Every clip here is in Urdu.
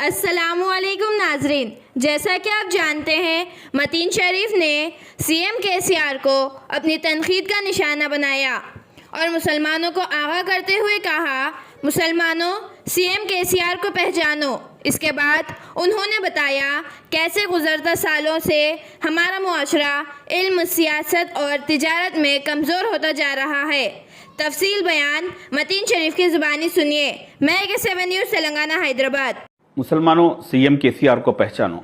السلام علیکم ناظرین، جیسا کہ آپ جانتے ہیں متین شریف نے سی ایم KCR کو اپنی تنقید کا نشانہ بنایا اور مسلمانوں کو آگاہ کرتے ہوئے کہا، مسلمانوں سی ایم KCR کو پہچانو۔ اس کے بعد انہوں نے بتایا کیسے گزشتہ سالوں سے ہمارا معاشرہ علم، سیاست اور تجارت میں کمزور ہوتا جا رہا ہے۔ تفصیل بیان متین شریف کی زبانی سنیے۔ میں AK7 نیوز تلنگانہ حیدرآباد۔ مسلمانوں سی ایم KCR کو پہچانو۔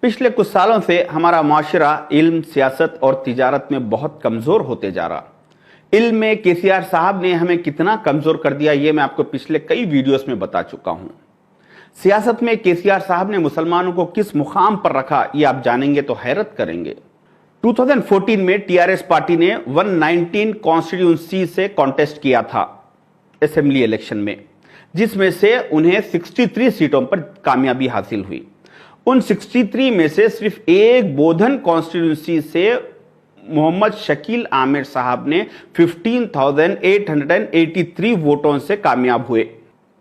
پچھلے کچھ سالوں سے ہمارا معاشرہ علم، سیاست اور تجارت میں بہت کمزور ہوتے جا رہا۔ علم میں KCR صاحب نے ہمیں کتنا کمزور کر دیا یہ میں آپ کو پچھلے کئی ویڈیوز میں بتا چکا ہوں۔ سیاست میں KCR صاحب نے مسلمانوں کو کس مقام پر رکھا یہ آپ جانیں گے تو حیرت کریں گے۔ 2014 میں TRS پارٹی نے 119 کانسٹیٹیوئنسی سے کانٹیسٹ کیا تھا اسمبلی الیکشن میں، جس میں سے انہیں 63 سیٹوں پر کامیابی حاصل ہوئی۔ ان 63 میں سے صرف ایک بودھن کانسٹیٹیوئنسی سے محمد شکیل عامر صاحب نے 15,883 ووٹوں سے کامیاب ہوئے۔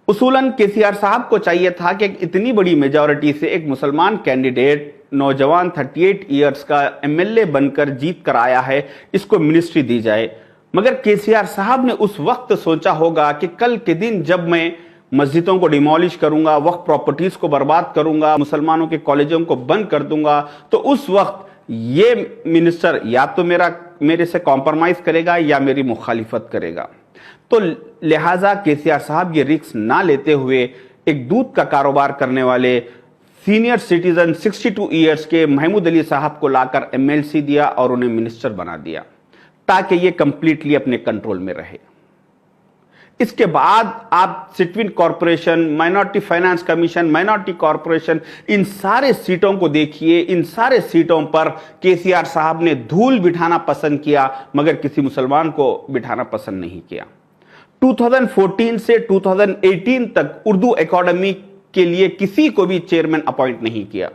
اصولاً KCR صاحب کو چاہیے تھا کہ اتنی بڑی میجورٹی سے ایک مسلمان کینڈیڈیٹ، نوجوان 38 ایئرز کا MLA بن کر جیت کر آیا ہے، اس کو منسٹری دی جائے۔ مگر KCR صاحب نے اس وقت سوچا ہوگا کہ کل کے دن جب میں مسجدوں کو ڈیمولش کروں گا، وقف پراپرٹیز کو برباد کروں گا، مسلمانوں کے کالجوں کو بند کر دوں گا، تو اس وقت یہ منسٹر یا تو میرے سے کمپرمائز کرے گا یا میری مخالفت کرے گا۔ تو لہٰذا KCR صاحب یہ رسک نہ لیتے ہوئے ایک دودھ کا کاروبار کرنے والے سینئر سٹیزن 62 ایئرز کے محمود علی صاحب کو لا کر MLC دیا اور انہیں منسٹر بنا دیا تاکہ یہ کمپلیٹلی اپنے کنٹرول میں رہے۔ اس کے بعد آپ سٹوین corporation, minority finance commission, minority corporation, ان سارے سیٹوں کو دیکھیے۔ ان سارے سیٹوں پر KCR صاحب نے دھول بٹھانا پسند کیا مگر کسی مسلمان کو بٹھانا پسند نہیں کیا۔ 2014 سے 2018 تک اردو اکیڈمی کے لیے کسی کو بھی چیئرمین اپوائنٹ نہیں کیا۔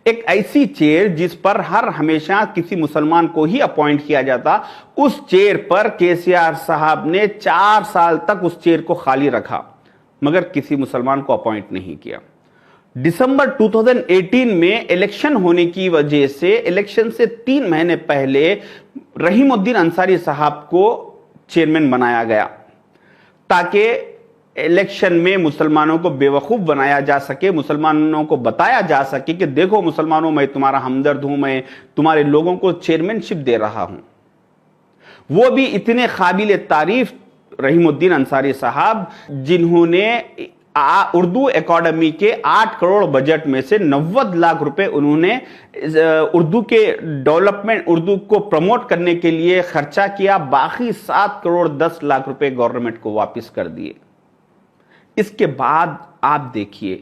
ایک ایسی چیئر جس پر ہمیشہ کسی مسلمان کو ہی اپوائنٹ کیا جاتا، اس چیئر پر KCR صاحب نے 4 سال تک اس چیئر کو خالی رکھا مگر کسی مسلمان کو اپوائنٹ نہیں کیا۔ دسمبر 2018 میں الیکشن ہونے کی وجہ سے الیکشن سے 3 مہینے پہلے رحیم الدین انصاری صاحب کو چیئرمین بنایا گیا تاکہ الیکشن میں مسلمانوں کو بیوقوف بنایا جا سکے، مسلمانوں کو بتایا جا سکے کہ دیکھو مسلمانوں، میں تمہارا ہمدرد ہوں، میں تمہارے لوگوں کو چیئرمین شپ دے رہا ہوں۔ وہ بھی اتنے قابل تعریف رحیم الدین انصاری صاحب جنہوں نے اردو اکیڈمی کے 8 کروڑ بجٹ میں سے 90 لاکھ روپے انہوں نے اردو کے ڈیولپمنٹ، اردو کو پروموٹ کرنے کے لیے خرچہ کیا، باقی 7 کروڑ 10 لاکھ روپے گورنمنٹ کو واپس کر دیے۔ اس کے بعد آپ دیکھیے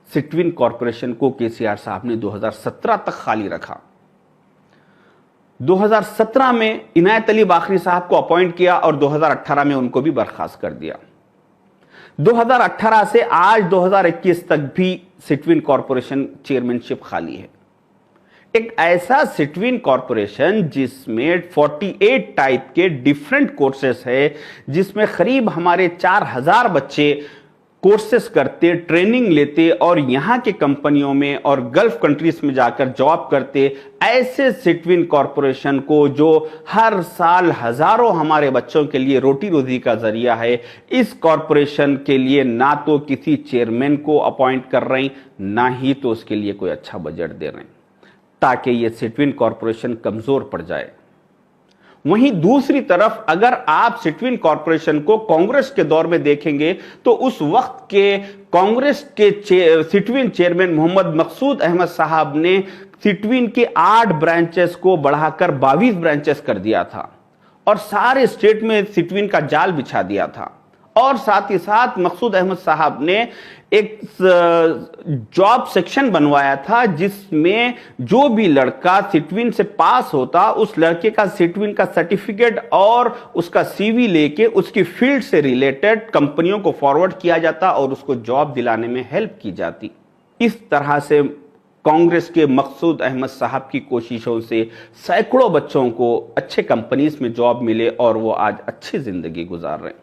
سٹوین کارپوریشن کو KCR صاحب نے 2017 تک خالی رکھا۔ 2017 میں عنایت علی باقری صاحب کو اپوائنٹ کیا اور 2018 میں ان کو بھی برخاست کر دیا۔ 2018 سے آج 2021 تک بھی سٹوین کارپوریشن چیئرمین شپ خالی ہے۔ ایک ایسا سٹوین کارپوریشن جس میں 48 ٹائپ کے ڈیفرنٹ کورسز ہے، جس میں قریب ہمارے 4000 بچے کورسز کرتے، ٹریننگ لیتے اور یہاں کے کمپنیوں میں اور گلف کنٹریز میں جا کر جاب کرتے، ایسے سٹوین کارپوریشن کو جو ہر سال ہزاروں ہمارے بچوں کے لیے روٹی روزی کا ذریعہ ہے، اس کارپوریشن کے لیے نہ تو کسی چیئرمین کو اپوائنٹ کر رہے ہیں، نہ ہی تو اس کے لیے کوئی اچھا بجٹ دے رہے ہیں تاکہ یہ سٹوین کارپوریشن کمزور پڑ جائے۔ وہیں دوسری طرف اگر آپ سٹوین کارپوریشن کو کانگریس کے دور میں دیکھیں گے تو اس وقت کے کانگریس کے سٹوین چیئرمین محمد مقصود احمد صاحب نے سٹوین کے 8 برانچز کو بڑھا کر 22 برانچز کر دیا تھا اور سارے اسٹیٹ میں سٹوین کا جال بچھا دیا تھا۔ اور ساتھ ہی ساتھ مقصود احمد صاحب نے ایک جاب سیکشن بنوایا تھا جس میں جو بھی لڑکا سٹوین سے پاس ہوتا اس لڑکے کا سٹوین کا سرٹیفکیٹ اور اس کا CV لے کے اس کی فیلڈ سے ریلیٹڈ کمپنیوں کو فارورڈ کیا جاتا اور اس کو جاب دلانے میں ہیلپ کی جاتی۔ اس طرح سے کانگریس کے مقصود احمد صاحب کی کوششوں سے سینکڑوں بچوں کو اچھے کمپنیز میں جاب ملے اور وہ آج اچھی زندگی گزار رہے ہیں۔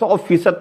100%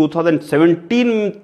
2017